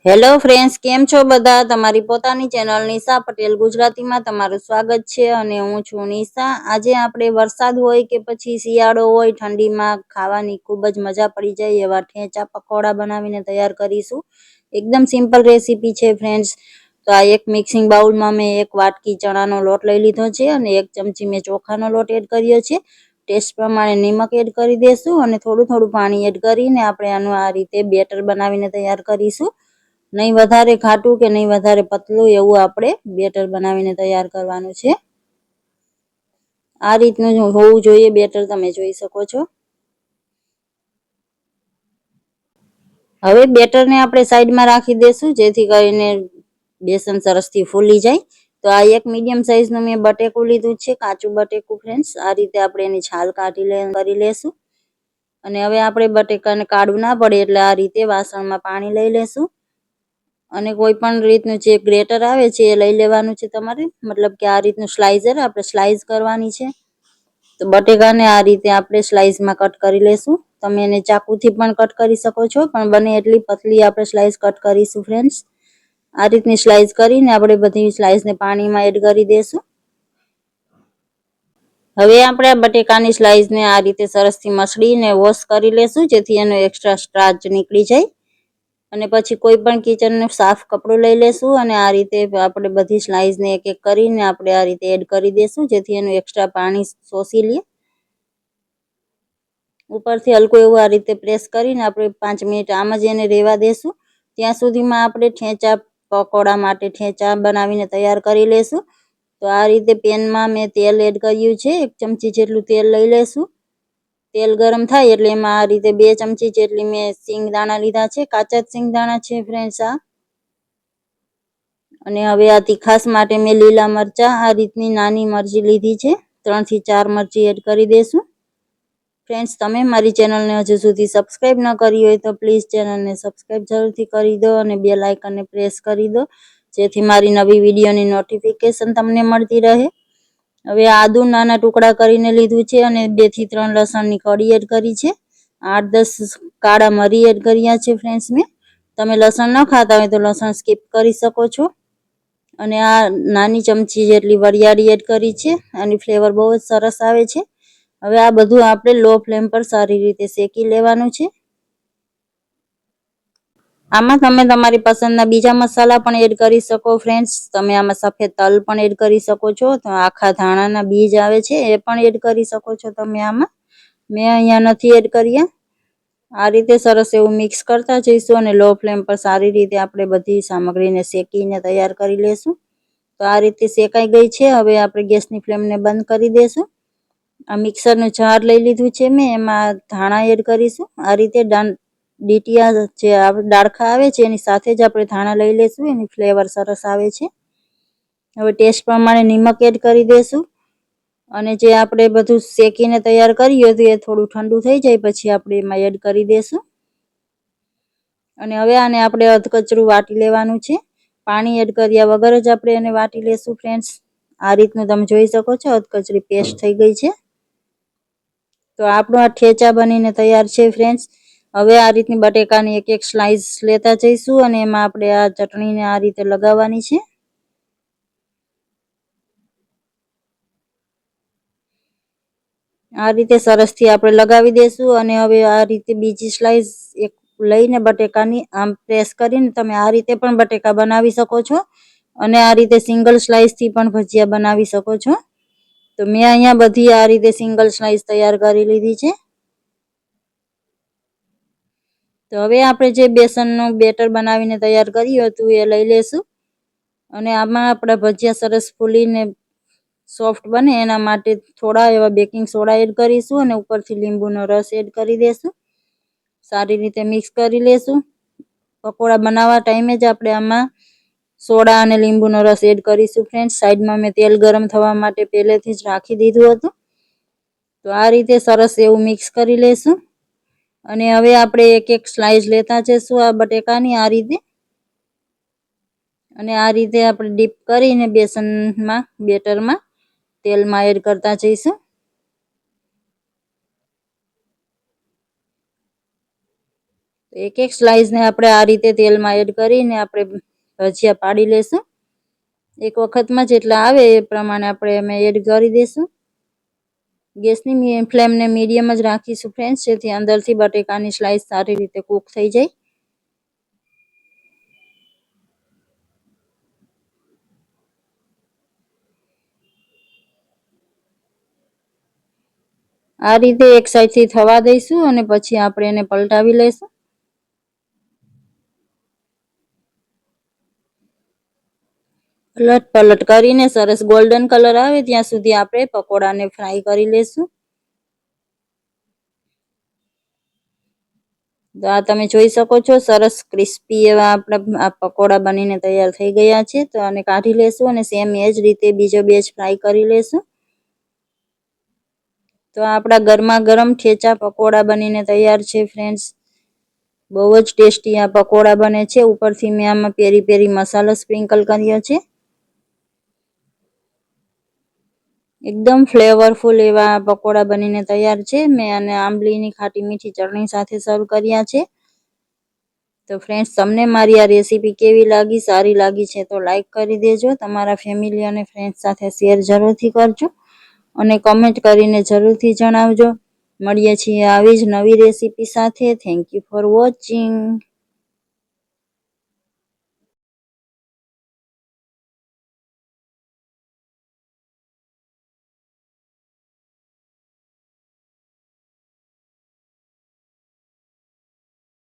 Hello friends, કેમ છો બધા? તમારી પોતાની ચેનલ નિશા પટેલ ગુજરાતીમાં તમારું સ્વાગત છે અને હું છું નિશા. આજે આપણે વરસાદ હોય કે પછી શિયાળો હોય, ઠંડીમાં ખાવાની ખૂબ જ મજા પડી જાય એવા ઠેચા પકોડા બનાવીને તૈયાર કરીશું. એકદમ સિમ્પલ રેસીપી છે ફ્રેન્ડ્સ. તો આ એક મિક્સિંગ બાઉલમાં મેં એક વાટકી ચણાનો લોટ લઈ લીધો છે અને એક ચમચી મેં ચોખાનો લોટ એડ કર્યો છે. ટેસ્ટ પ્રમાણે નિમક એડ કરી દેશું અને થોડું થોડું પાણી એડ કરીને આપણે આનું આ રીતે બેટર બનાવીને તૈયાર કરીશું. નહીં વધારે ઘાટું કે નહીં વધારે પતલું એવું આપણે બેટર બનાવીને તૈયાર કરવાનું છે. આ રીતનું હોવું જોઈએ બેટર, તમે જોઈ શકો છો. હવે બેટરને આપણે સાઈડમાં રાખી દેશું જેથી કરીને બેસન સરસથી ફૂલી જાય. તો આ એક મીડિયમ સાઈઝનું મેં બટેકું લીધું છે, કાચું બટેકું ફ્રેન્ડ્સ. આ રીતે આપણે એની છાલ કરી લેશું. અને હવે આપણે બટેકાને કાઢવું ના પડે એટલે આ રીતે વાસણમાં પાણી લઈ લેશું. અને કોઈ પણ રીતનું જે ગ્રેટર આવે છે એ લઈ લેવાનું છે તમારે, મતલબ કે આ રીતનું સ્લાઇઝર આપણે સ્લાઇસ કરવાની છે. તો બટેકાને આ રીતે આપણે સ્લાઇસમાં કટ કરી લેશું. તમે એને ચાકુથી પણ કટ કરી શકો છો, પણ બને એટલી પતલી આપણે સ્લાઇસ કટ કરીશું ફ્રેન્ડ્સ. આ રીતની સ્લાઇસ કરીને આપણે બધી સ્લાઇસને પાણીમાં એડ કરી દેશું. હવે આપણે આ બટેકાની સ્લાઇસને આ રીતે સરસથી મસળીને વોશ કરી લેશું જેથી એનો એક્સ્ટ્રા સ્ટાર્ચ નીકળી જાય. અને પછી કોઈ પણ કિચનનું સાફ કપડું લઈ લેશું અને આ રીતે આપણે બધી સ્લાઇસને એક એક કરીને આપણે આ રીતે એડ કરી દેશું જેથી એનું એક્સ્ટ્રા પાણી શોષી લે. ઉપરથી હલકું એવું આ રીતે પ્રેસ કરીને આપણે 5 મિનિટ આમ જ એને રહેવા દેશું. ત્યાં સુધીમાં આપણે ઠેચા પકોડા માટે ઠેચા બનાવીને તૈયાર કરી લેશું. તો આ રીતે પેનમાં મેં તેલ એડ કર્યું છે. 1 ચમચી જેટલું તેલ લઈ લેશું. તેલ ગરમ થાય એટલે એમાં આ રીતે 2 ચમચી જેટલી મેં સિંગદાણા લીધા છે, કાચા જ સિંગદાણા છે ફ્રેન્ડ્સ આ. અને હવે આ તીખાસ માટે મેં લીલા મરચાં આ રીતની નાની મરચી લીધી છે. 3 થી 4 મરચી એડ કરી દેશું. ફ્રેન્ડ્સ, તમે મારી ચેનલને હજુ સુધી સબસ્ક્રાઈબ ન કરી હોય તો પ્લીઝ ચેનલને સબસ્ક્રાઈબ જરૂરથી કરી દો અને બેલ આઇકનને પ્રેસ કરી દો જેથી મારી નવી વિડીયોની નોટિફિકેશન તમને મળતી રહે. હવે આદુ નાના ટુકડા કરીને લીધું છે અને 2 થી 3 લસણની કળી એડ કરી છે. 8-10 કાળા મરી એડ કર્યા છે ફ્રેન્ડ્સ મેં. તમે લસણ ન ખાતા હોય તો લસણ સ્કીપ કરી શકો છો. અને આ નાની ચમચી જેટલી વરિયાળી એડ કરી છે. આની ફ્લેવર બહુ જ સરસ આવે છે. હવે આ બધું આપણે લો ફ્લેમ પર સારી રીતે શેકી લેવાનું છે. આમાં તમે તમારી પસંદના બીજા મસાલા પણ એડ કરી શકો ફ્રેન્ડ્સ. તમે આમાં સફેદ તલ પણ એડ કરી શકો છો. તો આખા ધાણાના બીજ આવે છે એ પણ એડ કરી શકો છો તમે આમાં. મેં અહીંયા નથી એડ કર્યા. આ રીતે સરસ એવું મિક્સ કરતા જઈશું અને લો ફ્લેમ પર સારી રીતે આપણે બધી સામગ્રીને શેકીને તૈયાર કરી લેશું. તો આ રીતે શેકાઈ ગઈ છે. હવે આપણે ગેસની ફ્લેમને બંધ કરી દેશું. આ મિક્સરનું જાર લઈ લીધું છે મેં, એમાં ધાણા એડ કરીશું. આ રીતે ડીટીયા જે ડાળખા આવે છે એની સાથે જ આપણે ધાણા લઈ લેશું, એની ફ્લેવર સરસ આવે છે. હવે ટેસ્ટ પ્રમાણે નિમક એડ કરી દેશું. અને જે આપણે બધું શેકીને તૈયાર કર્યું હતું એ થોડું ઠંડુ થઈ જાય પછી આપણે એમાં એડ કરી દેશું. અને હવે આને આપણે અધકચરું વાટી લેવાનું છે. પાણી એડ કર્યા વગર જ આપણે એને વાટી લેશું ફ્રેન્ડ્સ. આ રીતનું તમે જોઈ શકો છો અધકચરી પેસ્ટ થઈ ગઈ છે. તો આપણું આ ઠેચા બનીને તૈયાર છે ફ્રેન્ડ્સ. હવે આ રીતની બટેકાની એક એક સ્લાઇસ લેતા જઈશું અને એમાં આપણે આ ચટણીને આ રીતે લગાવવાની છે. આ રીતે સરસથી આપણે લગાવી દેશું અને હવે આ રીતે બીજી સ્લાઇસ એક લઈને બટેકાની આમ પ્રેસ કરીને તમે આ રીતે પણ બટેકા બનાવી શકો છો. અને આ રીતે સિંગલ સ્લાઇસથી પણ ભજીયા બનાવી શકો છો. તો મેં અહીંયા બધી આ રીતે સિંગલ સ્લાઇસ તૈયાર કરી લીધી છે. તો હવે આપણે જે બેસનનું બેટર બનાવીને તૈયાર કર્યું હતું એ લઈ લેશું. અને આમાં આપણા ભજીયા સરસ ફૂલીને સોફ્ટ બને એના માટે થોડા એવા બેકિંગ સોડા એડ કરીશું અને ઉપરથી લીંબુનો રસ એડ કરી દેશું. સારી રીતે મિક્સ કરી લેશું. પકોડા બનાવવા ટાઈમે જ આપણે આમાં સોડા અને લીંબુનો રસ એડ કરીશું ફ્રેન્ડ્સ. સાઈડમાં મેં તેલ ગરમ થવા માટે પહેલેથી જ રાખી દીધું હતું. તો આ રીતે સરસ એવું મિક્સ કરી લેશું. અને હવે આપણે એક એક સ્લાઇસ લેતા જઈશું આ બટેકાની આ રીતે. અને આ રીતે આપણે ડીપ કરીને બેસનમાં બેટરમાં તેલમાં એડ કરતા જઈશું. એક એક સ્લાઇસ ને આપણે આ રીતે તેલમાં એડ કરીને આપણે ભજીયા પાડી લેશું. એક વખતમાં જેટલા આવે એ પ્રમાણે આપણે એમાં એડ કરી દઈશું. ગેસની ફ્લેમને મીડિયમ જ રાખીશું ફ્રેન્ડ્સ, જેથી અંદરથી બટેકાની સ્લાઇસ સારી રીતે કૂક થઈ જાય. આ રીતે એક સાઈડથી થવા દઈશું અને પછી આપણે એને પલટાવી લઈશું. પલટ કરીને સરસ ગોલ્ડન કલર આવે ત્યાં સુધી આપણે પકોડાને ફ્રાય કરી લેશું. તો આ તમે જોઈ શકો છો, સરસ ક્રિસ્પી એવા આપણા આ પકોડા બનીને તૈયાર થઈ ગયા છે. તો આને કાઢી લેશું અને સેમ એ જ રીતે બીજો બેચ ફ્રાય કરી લેશું. તો આપણા ગરમા ગરમ ઠેચા પકોડા બનીને તૈયાર છે ફ્રેન્ડ્સ. બહુ જ ટેસ્ટી આ પકોડા બને છે. ઉપરથી મેં આમાં પેરી પેરી મસાલો સ્પ્રિંકલ કર્યો છે. એકદમ ફ્લેવરફુલ એવા પકોડા બનીને તૈયાર છે. મેં આને આંબલીની ખાટી મીઠી ચટણી સાથે સર્વ કર્યા છે. તો ફ્રેન્ડ્સ, તમને મારી આ રેસીપી કેવી લાગી? સારી લાગી છે તો લાઈક કરી દેજો. તમારા ફેમિલી અને ફ્રેન્ડ્સ સાથે શેર જરૂરથી કરજો અને કમેન્ટ કરીને જરૂરથી જણાવજો. મળીએ છીએ આવી જ નવી રેસીપી સાથે. Thank you for watching.